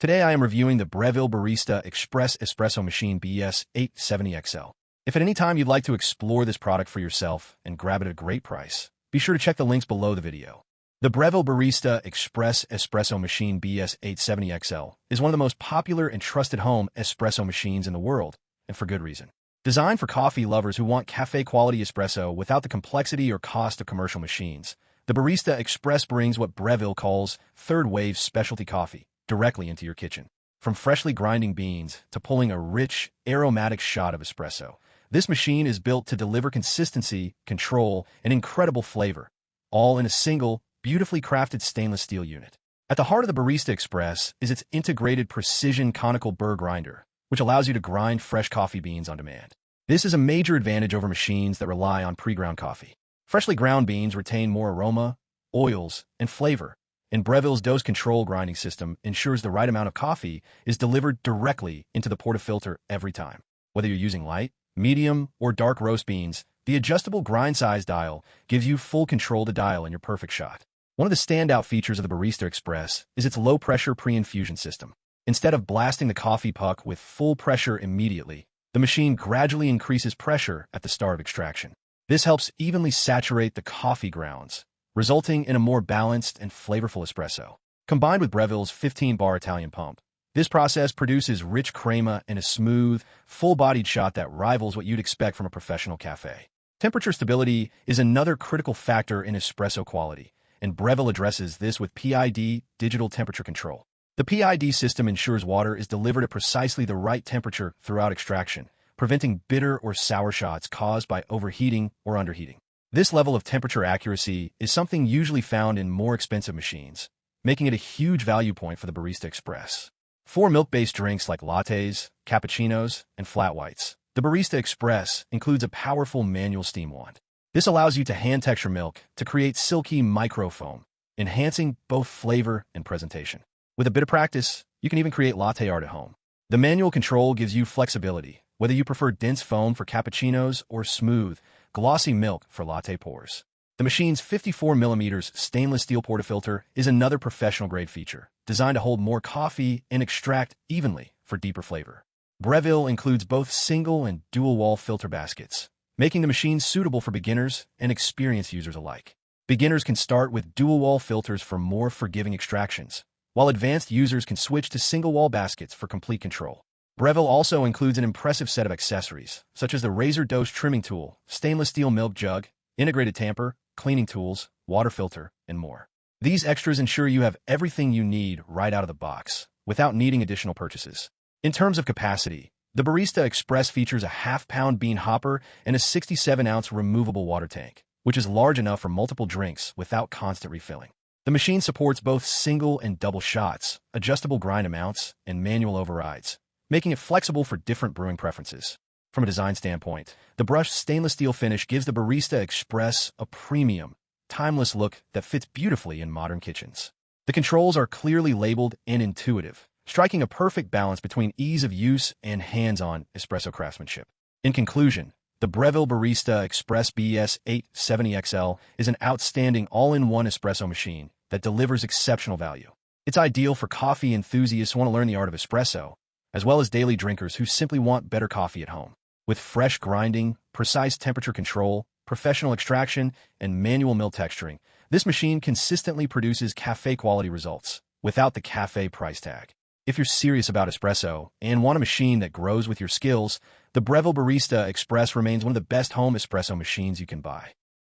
Today I am reviewing the Breville Barista Express Espresso Machine BES870XL. If at any time you'd like to explore this product for yourself and grab it at a great price, be sure to check the links below the video. The Breville Barista Express Espresso Machine BES870XL is one of the most popular and trusted home espresso machines in the world, and for good reason. Designed for coffee lovers who want cafe-quality espresso without the complexity or cost of commercial machines, the Barista Express brings what Breville calls third-wave specialty coffee directly into your kitchen. From freshly grinding beans to pulling a rich, aromatic shot of espresso, this machine is built to deliver consistency, control, and incredible flavor, all in a single, beautifully crafted stainless steel unit. At the heart of the Barista Express is its integrated precision conical burr grinder, which allows you to grind fresh coffee beans on demand. This is a major advantage over machines that rely on pre-ground coffee. Freshly ground beans retain more aroma, oils, and flavor, and Breville's dose control grinding system ensures the right amount of coffee is delivered directly into the portafilter every time. Whether you're using light, medium, or dark roast beans, the adjustable grind size dial gives you full control to dial in your perfect shot. One of the standout features of the Barista Express is its low-pressure pre-infusion system. Instead of blasting the coffee puck with full pressure immediately, the machine gradually increases pressure at the start of extraction. This helps evenly saturate the coffee grounds, resulting in a more balanced and flavorful espresso. Combined with Breville's 15-bar Italian pump, this process produces rich crema and a smooth, full-bodied shot that rivals what you'd expect from a professional cafe. Temperature stability is another critical factor in espresso quality, and Breville addresses this with PID digital temperature control. The PID system ensures water is delivered at precisely the right temperature throughout extraction, preventing bitter or sour shots caused by overheating or underheating. This level of temperature accuracy is something usually found in more expensive machines, making it a huge value point for the Barista Express. For milk-based drinks like lattes, cappuccinos, and flat whites, the Barista Express includes a powerful manual steam wand. This allows you to hand texture milk to create silky microfoam, enhancing both flavor and presentation. With a bit of practice, you can even create latte art at home. The manual control gives you flexibility, whether you prefer dense foam for cappuccinos or smooth, glossy milk for latte pours. The machine's 54mm stainless steel portafilter is another professional-grade feature, designed to hold more coffee and extract evenly for deeper flavor. Breville includes both single and dual-wall filter baskets, making the machine suitable for beginners and experienced users alike. Beginners can start with dual-wall filters for more forgiving extractions, while advanced users can switch to single-wall baskets for complete control. Breville also includes an impressive set of accessories, such as the razor dose trimming tool, stainless steel milk jug, integrated tamper, cleaning tools, water filter, and more. These extras ensure you have everything you need right out of the box, without needing additional purchases. In terms of capacity, the Barista Express features a half-pound bean hopper and a 67-ounce removable water tank, which is large enough for multiple drinks without constant refilling. The machine supports both single and double shots, adjustable grind amounts, and manual overrides, making it flexible for different brewing preferences. From a design standpoint, the brushed stainless steel finish gives the Barista Express a premium, timeless look that fits beautifully in modern kitchens. The controls are clearly labeled and intuitive, striking a perfect balance between ease of use and hands-on espresso craftsmanship. In conclusion, the Breville Barista Express BES870XL is an outstanding all-in-one espresso machine that delivers exceptional value. It's ideal for coffee enthusiasts who want to learn the art of espresso, as well as daily drinkers who simply want better coffee at home. With fresh grinding, precise temperature control, professional extraction, and manual mill texturing, this machine consistently produces cafe-quality results without the cafe price tag. If you're serious about espresso and want a machine that grows with your skills, the Breville Barista Express remains one of the best home espresso machines you can buy.